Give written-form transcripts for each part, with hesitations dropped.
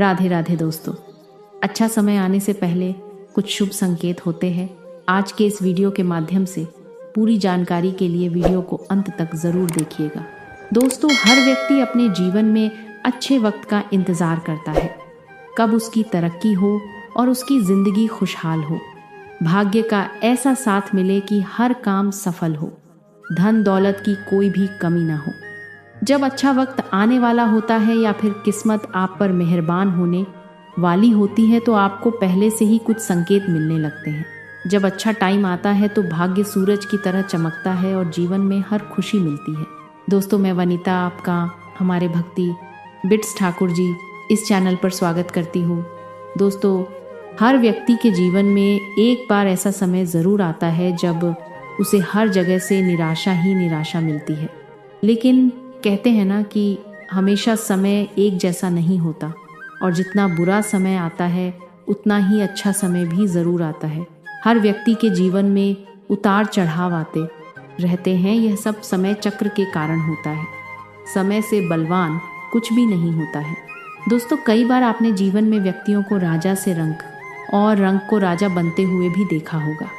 राधे राधे दोस्तों। अच्छा समय आने से पहले कुछ शुभ संकेत होते हैं। आज के इस वीडियो के माध्यम से पूरी जानकारी के लिए वीडियो को अंत तक ज़रूर देखिएगा। दोस्तों, हर व्यक्ति अपने जीवन में अच्छे वक्त का इंतज़ार करता है, कब उसकी तरक्की हो और उसकी ज़िंदगी खुशहाल हो, भाग्य का ऐसा साथ मिले कि हर काम सफल हो, धन दौलत की कोई भी कमी ना हो। जब अच्छा वक्त आने वाला होता है या फिर किस्मत आप पर मेहरबान होने वाली होती है तो आपको पहले से ही कुछ संकेत मिलने लगते हैं। जब अच्छा टाइम आता है तो भाग्य सूरज की तरह चमकता है और जीवन में हर खुशी मिलती है। दोस्तों, मैं वनीता आपका हमारे भक्ति बिट्स ठाकुर जी इस चैनल पर स्वागत करती हूँ। दोस्तों, हर व्यक्ति के जीवन में एक बार ऐसा समय ज़रूर आता है जब उसे हर जगह से निराशा ही निराशा मिलती है। लेकिन कहते हैं ना कि हमेशा समय एक जैसा नहीं होता और जितना बुरा समय आता है उतना ही अच्छा समय भी ज़रूर आता है। हर व्यक्ति के जीवन में उतार चढ़ाव आते रहते हैं। यह सब समय चक्र के कारण होता है। समय से बलवान कुछ भी नहीं होता है। दोस्तों, कई बार आपने जीवन में व्यक्तियों को राजा से रंक और रंक को राजा बनते हुए भी देखा होगा।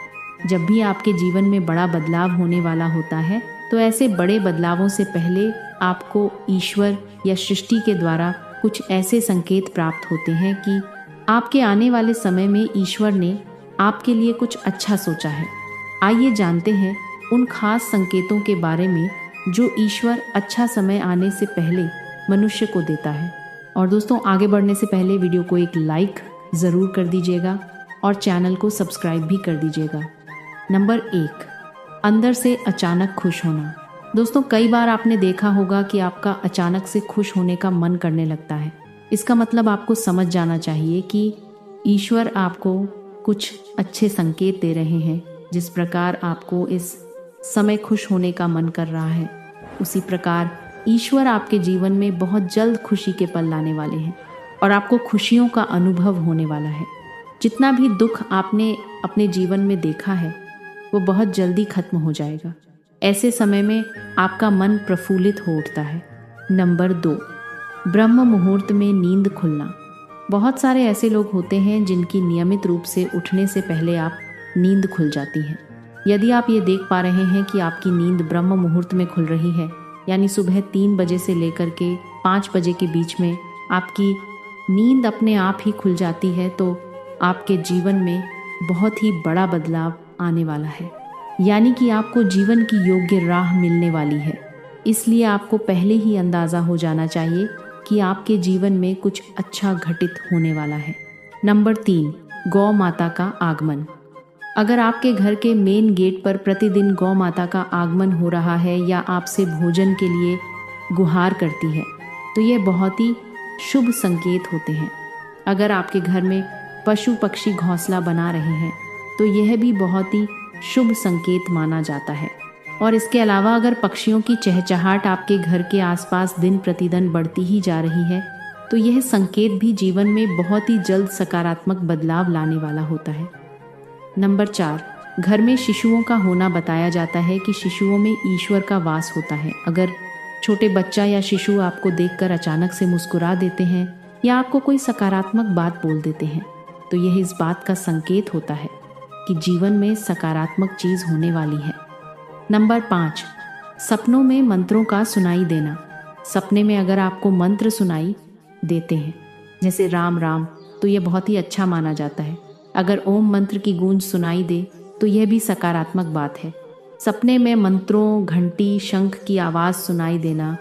जब भी आपके जीवन में बड़ा बदलाव होने वाला होता है तो ऐसे बड़े बदलावों से पहले आपको ईश्वर या सृष्टि के द्वारा कुछ ऐसे संकेत प्राप्त होते हैं कि आपके आने वाले समय में ईश्वर ने आपके लिए कुछ अच्छा सोचा है। आइए जानते हैं उन खास संकेतों के बारे में जो ईश्वर अच्छा समय आने से पहले मनुष्य को देता है। और दोस्तों, आगे बढ़ने से पहले वीडियो को एक लाइक ज़रूर कर दीजिएगा और चैनल को सब्सक्राइब भी कर दीजिएगा। नंबर 1, अंदर से अचानक खुश होना। दोस्तों, कई बार आपने देखा होगा कि आपका अचानक से खुश होने का मन करने लगता है। इसका मतलब आपको समझ जाना चाहिए कि ईश्वर आपको कुछ अच्छे संकेत दे रहे हैं। जिस प्रकार आपको इस समय खुश होने का मन कर रहा है, उसी प्रकार ईश्वर आपके जीवन में बहुत जल्द खुशी के पल लाने वाले हैं और आपको खुशियों का अनुभव होने वाला है। जितना भी दुख आपने अपने जीवन में देखा है वो बहुत जल्दी खत्म हो जाएगा। ऐसे समय में आपका मन प्रफुल्लित हो उठता है। नंबर 2, ब्रह्म मुहूर्त में नींद खुलना। बहुत सारे ऐसे लोग होते हैं जिनकी नियमित रूप से उठने से पहले आप नींद खुल जाती है। यदि आप ये देख पा रहे हैं कि आपकी नींद ब्रह्म मुहूर्त में खुल रही है, यानी सुबह 3 बजे से लेकर के 5 बजे के बीच में आपकी नींद अपने आप ही खुल जाती है, तो आपके जीवन में बहुत ही बड़ा बदलाव आने वाला है। यानी कि आपको जीवन की योग्य राह मिलने वाली है। इसलिए आपको पहले ही अंदाज़ा हो जाना चाहिए कि आपके जीवन में कुछ अच्छा घटित होने वाला है। नंबर 3, गौ माता का आगमन। अगर आपके घर के मेन गेट पर प्रतिदिन गौ माता का आगमन हो रहा है या आपसे भोजन के लिए गुहार करती है तो ये बहुत ही शुभ संकेत होते हैं। अगर आपके घर में पशु पक्षी घोंसला बना रहे हैं तो यह भी बहुत ही शुभ संकेत माना जाता है। और इसके अलावा अगर पक्षियों की चहचहाट आपके घर के आसपास दिन प्रतिदिन बढ़ती ही जा रही है तो यह संकेत भी जीवन में बहुत ही जल्द सकारात्मक बदलाव लाने वाला होता है। नंबर 4, घर में शिशुओं का होना बताया जाता है कि शिशुओं में ईश्वर का वास होता है। अगर छोटे बच्चा या शिशु आपको देखकर अचानक से मुस्कुरा देते हैं या आपको कोई सकारात्मक बात बोल देते हैं तो यह इस बात का संकेत होता है कि जीवन में सकारात्मक चीज़ होने वाली है। नंबर 5, सपनों में मंत्रों का सुनाई देना। सपने में अगर आपको मंत्र सुनाई देते हैं जैसे राम राम तो यह बहुत ही अच्छा माना जाता है। अगर ओम मंत्र की गूंज सुनाई दे तो यह भी सकारात्मक बात है। सपने में मंत्रों, घंटी, शंख की आवाज़ सुनाई देना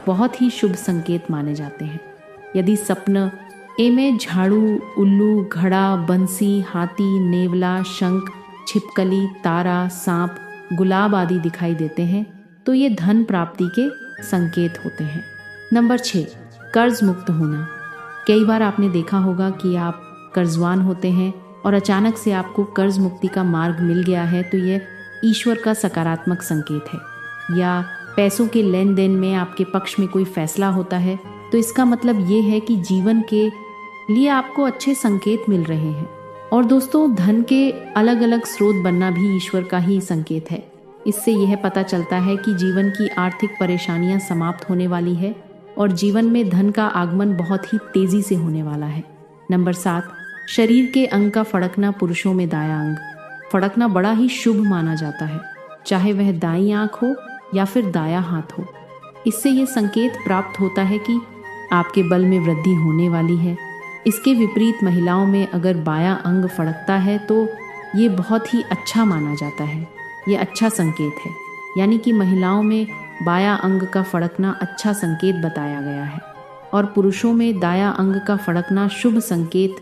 बहुत ही शुभ संकेत माने जाते हैं। यदि सपन में झाड़ू, उल्लू, घड़ा, बंसी, हाथी, नेवला, शंख, छिपकली, तारा, सांप, गुलाब आदि दिखाई देते हैं तो ये धन प्राप्ति के संकेत होते हैं। नंबर 6, कर्ज मुक्त होना। कई बार आपने देखा होगा कि आप कर्जवान होते हैं और अचानक से आपको कर्ज मुक्ति का मार्ग मिल गया है तो यह ईश्वर का सकारात्मक संकेत है। या पैसों के लेन देन में आपके पक्ष में कोई फैसला होता है तो इसका मतलब ये है कि जीवन के लिए आपको अच्छे संकेत मिल रहे हैं। और दोस्तों, धन के अलग अलग स्रोत बनना भी ईश्वर का ही संकेत है। इससे यह पता चलता है कि जीवन की आर्थिक परेशानियां समाप्त होने वाली है और जीवन में धन का आगमन बहुत ही तेजी से होने वाला है। नंबर 7, शरीर के अंग का फड़कना। पुरुषों में दायां अंग फड़कना बड़ा ही शुभ माना जाता है, चाहे वह दाईं आंख हो या फिर दायां हाथ हो। इससे ये संकेत प्राप्त होता है कि आपके बल में वृद्धि होने वाली है। इसके विपरीत महिलाओं में अगर बायां अंग फड़कता है तो ये बहुत ही अच्छा माना जाता है, ये अच्छा संकेत है। यानी कि महिलाओं में बायां अंग का फड़कना अच्छा संकेत बताया गया है और पुरुषों में दायां अंग का फड़कना शुभ संकेत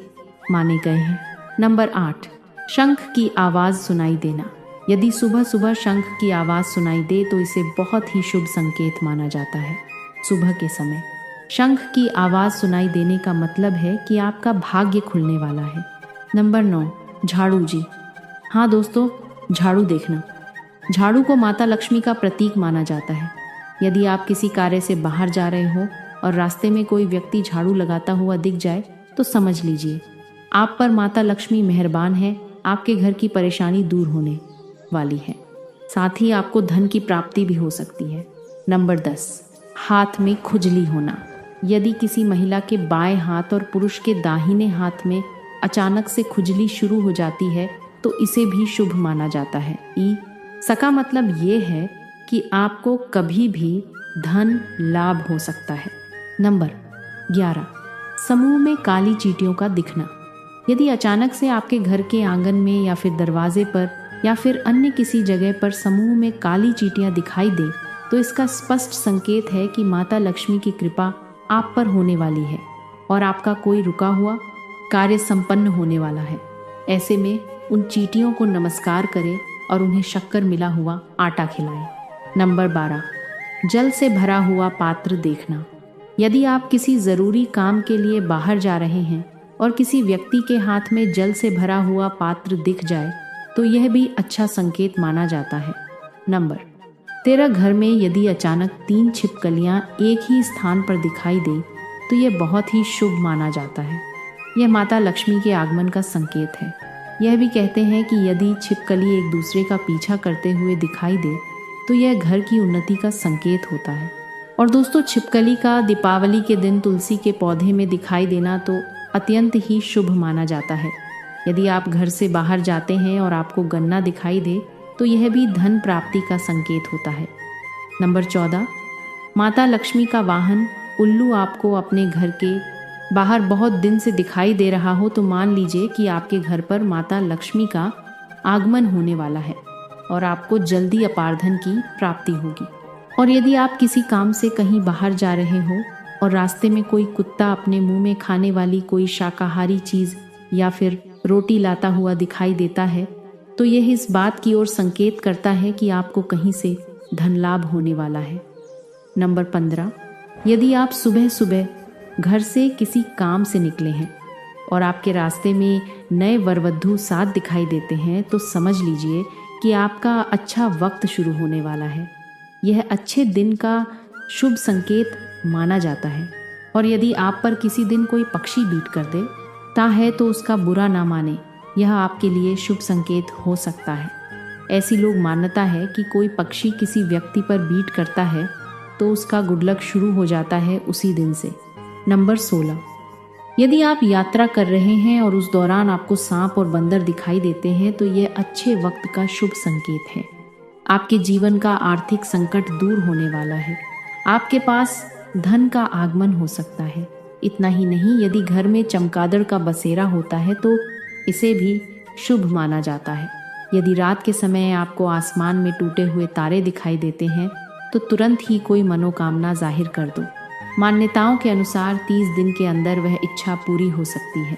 माने गए हैं। नंबर 8, शंख की आवाज़ सुनाई देना। यदि सुबह सुबह शंख की आवाज़ सुनाई दे तो इसे बहुत ही शुभ संकेत माना जाता है। सुबह के समय शंख की आवाज़ सुनाई देने का मतलब है कि आपका भाग्य खुलने वाला है। नंबर 9, झाड़ू जी। हाँ दोस्तों, झाड़ू देखना। झाड़ू को माता लक्ष्मी का प्रतीक माना जाता है। यदि आप किसी कार्य से बाहर जा रहे हो और रास्ते में कोई व्यक्ति झाड़ू लगाता हुआ दिख जाए तो समझ लीजिए आप पर माता लक्ष्मी मेहरबान है, आपके घर की परेशानी दूर होने वाली है। साथ ही आपको धन की प्राप्ति भी हो सकती है। नंबर 10, हाथ में खुजली होना। यदि किसी महिला के बाएं हाथ और पुरुष के दाहिने हाथ में अचानक से खुजली शुरू हो जाती है तो इसे भी शुभ माना जाता है। इसका मतलब ये है कि आपको कभी भी धन लाभ हो सकता है। नंबर 11, समूह में काली चींटियों का दिखना। यदि अचानक से आपके घर के आंगन में या फिर दरवाजे पर या फिर अन्य किसी जगह पर समूह में काली चींटियां दिखाई दे तो इसका स्पष्ट संकेत है कि माता लक्ष्मी की कृपा आप पर होने वाली है और आपका कोई रुका हुआ कार्य संपन्न होने वाला है। ऐसे में उन चींटियों को नमस्कार करें और उन्हें शक्कर मिला हुआ आटा खिलाएं। नंबर 12, जल से भरा हुआ पात्र देखना। यदि आप किसी ज़रूरी काम के लिए बाहर जा रहे हैं और किसी व्यक्ति के हाथ में जल से भरा हुआ पात्र दिख जाए तो यह भी अच्छा संकेत माना जाता है। नंबर 13, घर में यदि अचानक 3 छिपकलियां एक ही स्थान पर दिखाई दे तो यह बहुत ही शुभ माना जाता है। यह माता लक्ष्मी के आगमन का संकेत है। यह भी कहते हैं कि यदि छिपकली एक दूसरे का पीछा करते हुए दिखाई दे तो यह घर की उन्नति का संकेत होता है। और दोस्तों, छिपकली का दीपावली के दिन तुलसी के पौधे में दिखाई देना तो अत्यंत ही शुभ माना जाता है। यदि आप घर से बाहर जाते हैं और आपको गन्ना दिखाई दे तो यह भी धन प्राप्ति का संकेत होता है। नंबर 14, माता लक्ष्मी का वाहन उल्लू आपको अपने घर के बाहर बहुत दिन से दिखाई दे रहा हो तो मान लीजिए कि आपके घर पर माता लक्ष्मी का आगमन होने वाला है और आपको जल्दी अपार धन की प्राप्ति होगी। और यदि आप किसी काम से कहीं बाहर जा रहे हो और रास्ते में कोई कुत्ता अपने मुंह में खाने वाली कोई शाकाहारी चीज़ या फिर रोटी लाता हुआ दिखाई देता है तो यह इस बात की ओर संकेत करता है कि आपको कहीं से धन लाभ होने वाला है। नंबर 15, यदि आप सुबह सुबह घर से किसी काम से निकले हैं और आपके रास्ते में नए वरवधू साथ दिखाई देते हैं तो समझ लीजिए कि आपका अच्छा वक्त शुरू होने वाला है। यह अच्छे दिन का शुभ संकेत माना जाता है। और यदि आप पर किसी दिन कोई पक्षी बीट कर देता है तो उसका बुरा ना माने, यह आपके लिए शुभ संकेत हो सकता है। ऐसी लोग मान्यता है कि कोई पक्षी किसी व्यक्ति पर बीट करता है तो उसका गुड लक शुरू हो जाता है उसी दिन से। नंबर 16, यदि आप यात्रा कर रहे हैं और उस दौरान आपको सांप और बंदर दिखाई देते हैं तो यह अच्छे वक्त का शुभ संकेत है। आपके जीवन का आर्थिक संकट दूर होने वाला है। आपके पास धन का आगमन हो सकता है। इतना ही नहीं, यदि घर में चमगादड़ का बसेरा होता है तो इसे भी शुभ माना जाता है। यदि रात के समय आपको आसमान में टूटे हुए तारे दिखाई देते हैं तो तुरंत ही कोई मनोकामना जाहिर कर दो। मान्यताओं के अनुसार 30 दिन के अंदर वह इच्छा पूरी हो सकती है।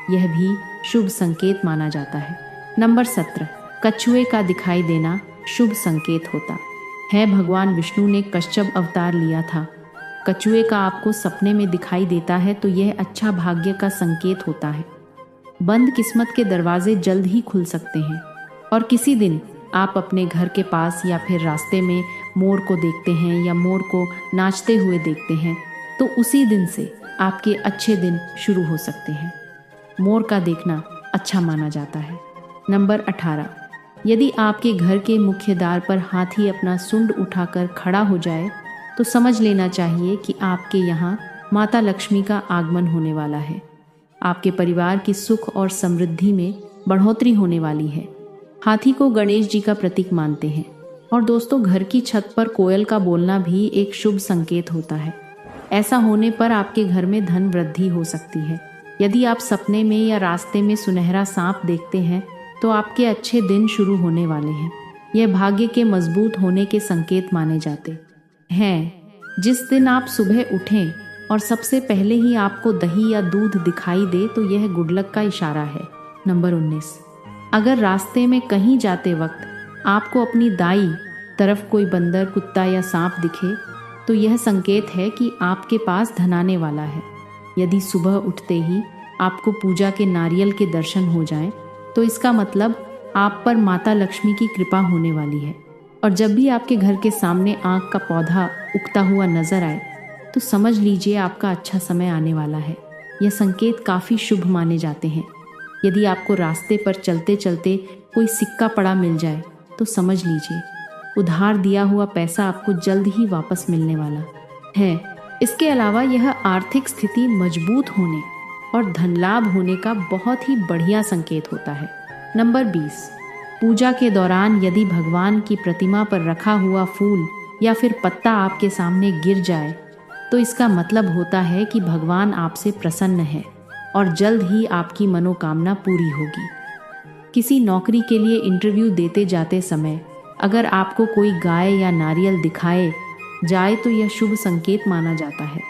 यह भी शुभ संकेत माना जाता है। नंबर 17, कछुए का दिखाई देना शुभ संकेत होता है। भगवान विष्णु ने कच्छप अवतार लिया था। कछुए का आपको सपने में दिखाई देता है तो यह अच्छा भाग्य का संकेत होता है। बंद किस्मत के दरवाजे जल्द ही खुल सकते हैं। और किसी दिन आप अपने घर के पास या फिर रास्ते में मोर को देखते हैं या मोर को नाचते हुए देखते हैं तो उसी दिन से आपके अच्छे दिन शुरू हो सकते हैं। मोर का देखना अच्छा माना जाता है। नंबर 18, यदि आपके घर के मुख्य द्वार पर हाथी अपना सूंड उठाकर खड़ा हो जाए तो समझ लेना चाहिए कि आपके यहाँ माता लक्ष्मी का आगमन होने वाला है। आपके परिवार की सुख और समृद्धि में बढ़ोतरी होने वाली है। हाथी को गणेश जी का प्रतीक मानते हैं और दोस्तों, घर की छत पर कोयल का बोलना भी एक शुभ संकेत होता है। ऐसा होने पर आपके घर में धन वृद्धि हो सकती है। यदि आप सपने में या रास्ते में सुनहरा सांप देखते हैं तो आपके अच्छे दिन शुरू होने वाले हैं। यह भाग्य के मजबूत होने के संकेत माने जाते हैं। जिस दिन आप सुबह उठें और सबसे पहले ही आपको दही या दूध दिखाई दे तो यह गुड लक का इशारा है। नंबर 19, अगर रास्ते में कहीं जाते वक्त आपको अपनी दाईं तरफ कोई बंदर, कुत्ता या सांप दिखे तो यह संकेत है कि आपके पास धन आने वाला है। यदि सुबह उठते ही आपको पूजा के नारियल के दर्शन हो जाएं, तो इसका मतलब आप पर माता लक्ष्मी की कृपा होने वाली है। और जब भी आपके घर के सामने आँख का पौधा उगता हुआ नजर आए तो समझ लीजिए आपका अच्छा समय आने वाला है। यह संकेत काफ़ी शुभ माने जाते हैं। यदि आपको रास्ते पर चलते चलते कोई सिक्का पड़ा मिल जाए तो समझ लीजिए उधार दिया हुआ पैसा आपको जल्द ही वापस मिलने वाला है। इसके अलावा यह आर्थिक स्थिति मजबूत होने और धन लाभ होने का बहुत ही बढ़िया संकेत होता है। नंबर 20, पूजा के दौरान यदि भगवान की प्रतिमा पर रखा हुआ फूल या फिर पत्ता आपके सामने गिर जाए तो इसका मतलब होता है कि भगवान आपसे प्रसन्न है और जल्द ही आपकी मनोकामना पूरी होगी। किसी नौकरी के लिए इंटरव्यू देते जाते समय अगर आपको कोई गाय या नारियल दिखाए जाए तो यह शुभ संकेत माना जाता है।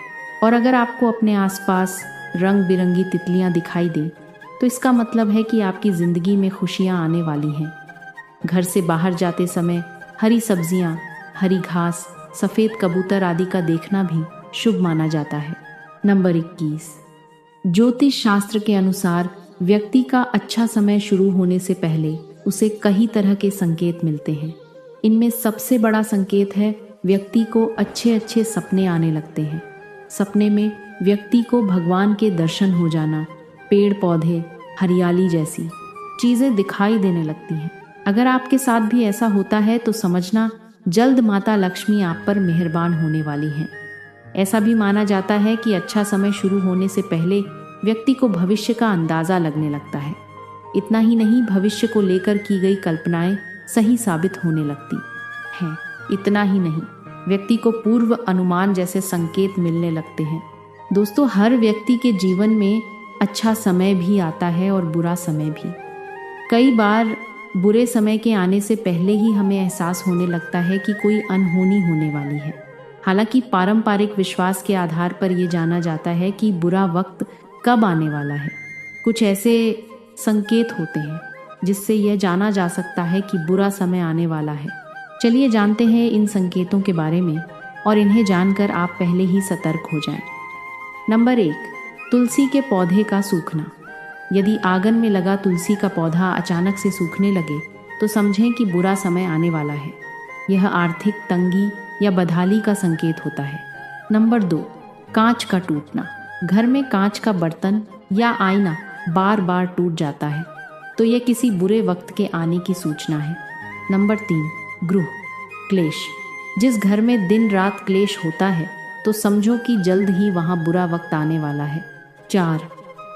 और अगर आपको अपने आसपास रंग बिरंगी तितलियां दिखाई दे तो इसका मतलब है कि आपकी ज़िंदगी में खुशियां आने वाली हैं। घर से बाहर जाते समय हरी सब्जियां, हरी घास, सफ़ेद कबूतर आदि का देखना भी शुभ माना जाता है। नंबर 21, ज्योतिष शास्त्र के अनुसार व्यक्ति का अच्छा समय शुरू होने से पहले उसे कई तरह के संकेत मिलते हैं। इनमें सबसे बड़ा संकेत है व्यक्ति को अच्छे अच्छे सपने आने लगते हैं। सपने में व्यक्ति को भगवान के दर्शन हो जाना, पेड़ पौधे, हरियाली जैसी चीज़ें दिखाई देने लगती हैं। अगर आपके साथ भी ऐसा होता है तो समझना जल्द माता लक्ष्मी आप पर मेहरबान होने वाली हैं। ऐसा भी माना जाता है कि अच्छा समय शुरू होने से पहले व्यक्ति को भविष्य का अंदाज़ा लगने लगता है। इतना ही नहीं, भविष्य को लेकर की गई कल्पनाएं सही साबित होने लगती हैं। इतना ही नहीं, व्यक्ति को पूर्व अनुमान जैसे संकेत मिलने लगते हैं। दोस्तों, हर व्यक्ति के जीवन में अच्छा समय भी आता है और बुरा समय भी। कई बार बुरे समय के आने से पहले ही हमें एहसास होने लगता है कि कोई अनहोनी होने वाली है। हालांकि पारंपरिक विश्वास के आधार पर यह जाना जाता है कि बुरा वक्त कब आने वाला है। कुछ ऐसे संकेत होते हैं जिससे यह जाना जा सकता है कि बुरा समय आने वाला है। चलिए जानते हैं इन संकेतों के बारे में और इन्हें जानकर आप पहले ही सतर्क हो जाएं। नंबर 1, तुलसी के पौधे का सूखना। यदि आंगन में लगा तुलसी का पौधा अचानक से सूखने लगे तो समझें कि बुरा समय आने वाला है। यह आर्थिक तंगी या बदहाली का संकेत होता है। नंबर 2, कांच का टूटना। घर में कांच का बर्तन या आईना बार बार टूट जाता है तो यह किसी बुरे वक्त के आने की सूचना है। नंबर 3, गृह क्लेश। जिस घर में दिन रात क्लेश होता है तो समझो कि जल्द ही वहाँ बुरा वक्त आने वाला है। 4,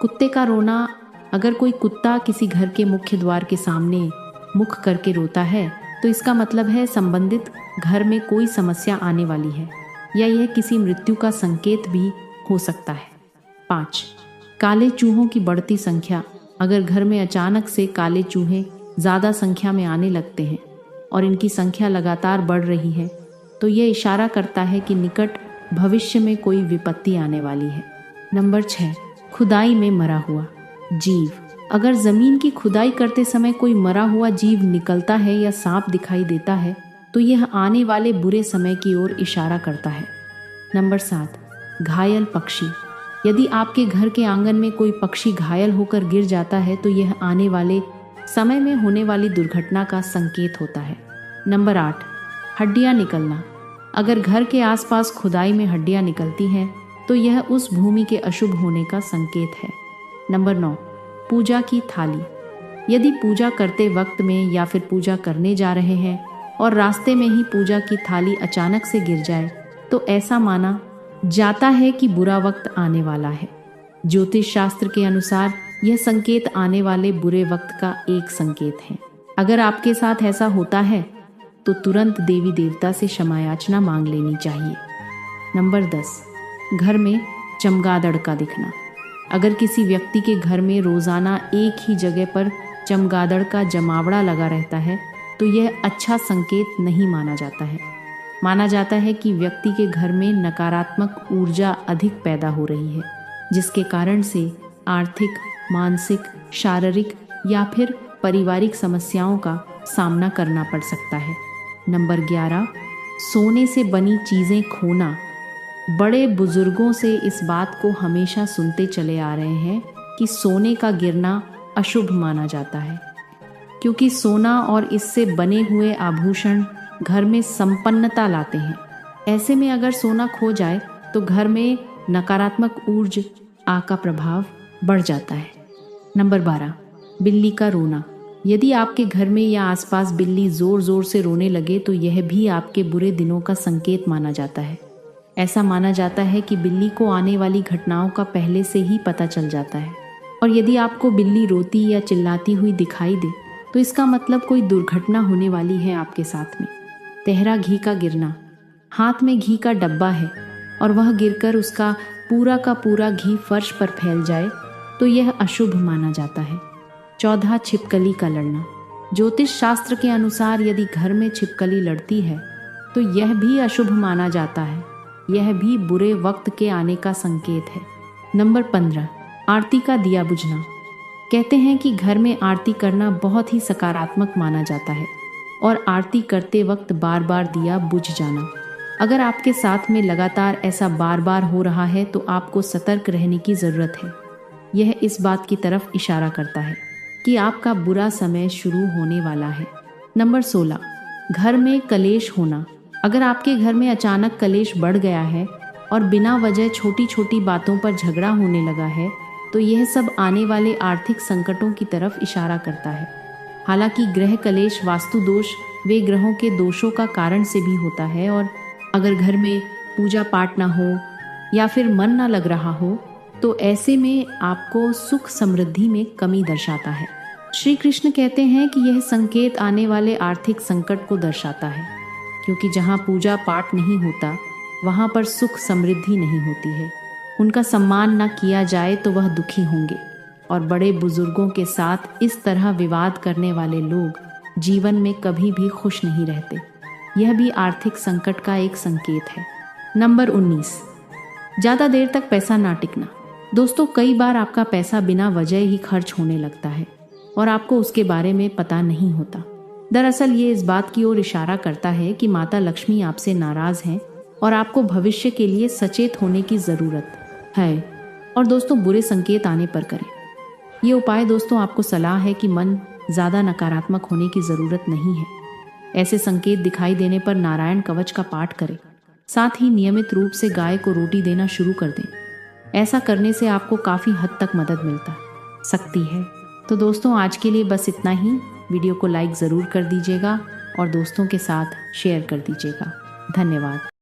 कुत्ते का रोना। अगर कोई कुत्ता किसी घर के मुख्य द्वार के सामने मुख करके रोता है तो इसका मतलब है संबंधित घर में कोई समस्या आने वाली है या यह किसी मृत्यु का संकेत भी हो सकता है। 5, काले चूहों की बढ़ती संख्या। अगर घर में अचानक से काले चूहे ज़्यादा संख्या में आने लगते हैं और इनकी संख्या लगातार बढ़ रही है तो यह इशारा करता है कि निकट भविष्य में कोई विपत्ति आने वाली है। नंबर 6, खुदाई में मरा हुआ जीव। अगर ज़मीन की खुदाई करते समय कोई मरा हुआ जीव निकलता है या सांप दिखाई देता है तो यह आने वाले बुरे समय की ओर इशारा करता है। नंबर 7, घायल पक्षी। यदि आपके घर के आंगन में कोई पक्षी घायल होकर गिर जाता है तो यह आने वाले समय में होने वाली दुर्घटना का संकेत होता है। नंबर 8, हड्डियां निकलना। अगर घर के आसपास खुदाई में हड्डियां निकलती हैं तो यह उस भूमि के अशुभ होने का संकेत है। नंबर 9, पूजा की थाली। यदि पूजा करते वक्त में या फिर पूजा करने जा रहे हैं और रास्ते में ही पूजा की थाली अचानक से गिर जाए तो ऐसा माना जाता है कि बुरा वक्त आने वाला है। ज्योतिष शास्त्र के अनुसार यह संकेत आने वाले बुरे वक्त का एक संकेत है। अगर आपके साथ ऐसा होता है तो तुरंत देवी देवता से क्षमा याचना मांग लेनी चाहिए। नंबर 10, घर में चमगादड़ का दिखना। अगर किसी व्यक्ति के घर में रोजाना एक ही जगह पर चमगादड़ का जमावड़ा लगा रहता है तो यह अच्छा संकेत नहीं माना जाता है। माना जाता है कि व्यक्ति के घर में नकारात्मक ऊर्जा अधिक पैदा हो रही है, जिसके कारण से आर्थिक, मानसिक, शारीरिक या फिर पारिवारिक समस्याओं का सामना करना पड़ सकता है। नंबर 11, सोने से बनी चीज़ें खोना। बड़े बुजुर्गों से इस बात को हमेशा सुनते चले आ रहे हैं कि सोने का गिरना अशुभ माना जाता है, क्योंकि सोना और इससे बने हुए आभूषण घर में संपन्नता लाते हैं। ऐसे में अगर सोना खो जाए तो घर में नकारात्मक ऊर्जा का प्रभाव बढ़ जाता है। नंबर 12, बिल्ली का रोना। यदि आपके घर में या आसपास बिल्ली जोर जोर से रोने लगे तो यह भी आपके बुरे दिनों का संकेत माना जाता है। ऐसा माना जाता है कि बिल्ली को आने वाली घटनाओं का पहले से ही पता चल जाता है, और यदि आपको बिल्ली रोती या चिल्लाती हुई दिखाई दे तो इसका मतलब कोई दुर्घटना होने वाली है आपके साथ में। तहरा घी का गिरना। हाथ में घी का डब्बा है और वह गिरकर उसका पूरा का पूरा घी फर्श पर फैल जाए तो यह अशुभ माना जाता है। 14, छिपकली का लड़ना। ज्योतिष शास्त्र के अनुसार यदि घर में छिपकली लड़ती है तो यह भी अशुभ माना जाता है। यह भी बुरे वक्त के आने का संकेत है। नंबर 15, आरती का दिया बुझना। कहते हैं कि घर में आरती करना बहुत ही सकारात्मक माना जाता है और आरती करते वक्त बार बार दिया बुझ जाना। अगर आपके साथ में लगातार ऐसा बार बार हो रहा है तो आपको सतर्क रहने की ज़रूरत है। यह इस बात की तरफ इशारा करता है कि आपका बुरा समय शुरू होने वाला है। नंबर 16, घर में कलेश होना। अगर आपके घर में अचानक कलेश बढ़ गया है और बिना वजह छोटी छोटी बातों पर झगड़ा होने लगा है तो यह सब आने वाले आर्थिक संकटों की तरफ इशारा करता है। हालांकि ग्रह कलेश वास्तु दोष वे ग्रहों के दोषों का कारण से भी होता है, और अगर घर में पूजा पाठ ना हो या फिर मन ना लग रहा हो तो ऐसे में आपको सुख समृद्धि में कमी दर्शाता है। श्री कृष्ण कहते हैं कि यह संकेत आने वाले आर्थिक संकट को दर्शाता है, क्योंकि जहाँ पूजा पाठ नहीं होता वहाँ पर सुख समृद्धि नहीं होती है। उनका सम्मान न किया जाए तो वह दुखी होंगे, और बड़े बुजुर्गों के साथ इस तरह विवाद करने वाले लोग जीवन में कभी भी खुश नहीं रहते। यह भी आर्थिक संकट का एक संकेत है। नंबर 19, ज़्यादा देर तक पैसा ना टिकना। दोस्तों, कई बार आपका पैसा बिना वजह ही खर्च होने लगता है और आपको उसके बारे में पता नहीं होता। दरअसल ये इस बात की ओर इशारा करता है कि माता लक्ष्मी आपसे नाराज हैं और आपको भविष्य के लिए सचेत होने की ज़रूरत है। और दोस्तों, बुरे संकेत आने पर करें ये उपाय। दोस्तों, आपको सलाह है कि मन ज़्यादा नकारात्मक होने की ज़रूरत नहीं है। ऐसे संकेत दिखाई देने पर नारायण कवच का पाठ करें, साथ ही नियमित रूप से गाय को रोटी देना शुरू कर दें। ऐसा करने से आपको काफ़ी हद तक मदद मिलता सकती है। तो दोस्तों, आज के लिए बस इतना ही। वीडियो को लाइक ज़रूर कर दीजिएगा और दोस्तों के साथ शेयर कर दीजिएगा। धन्यवाद।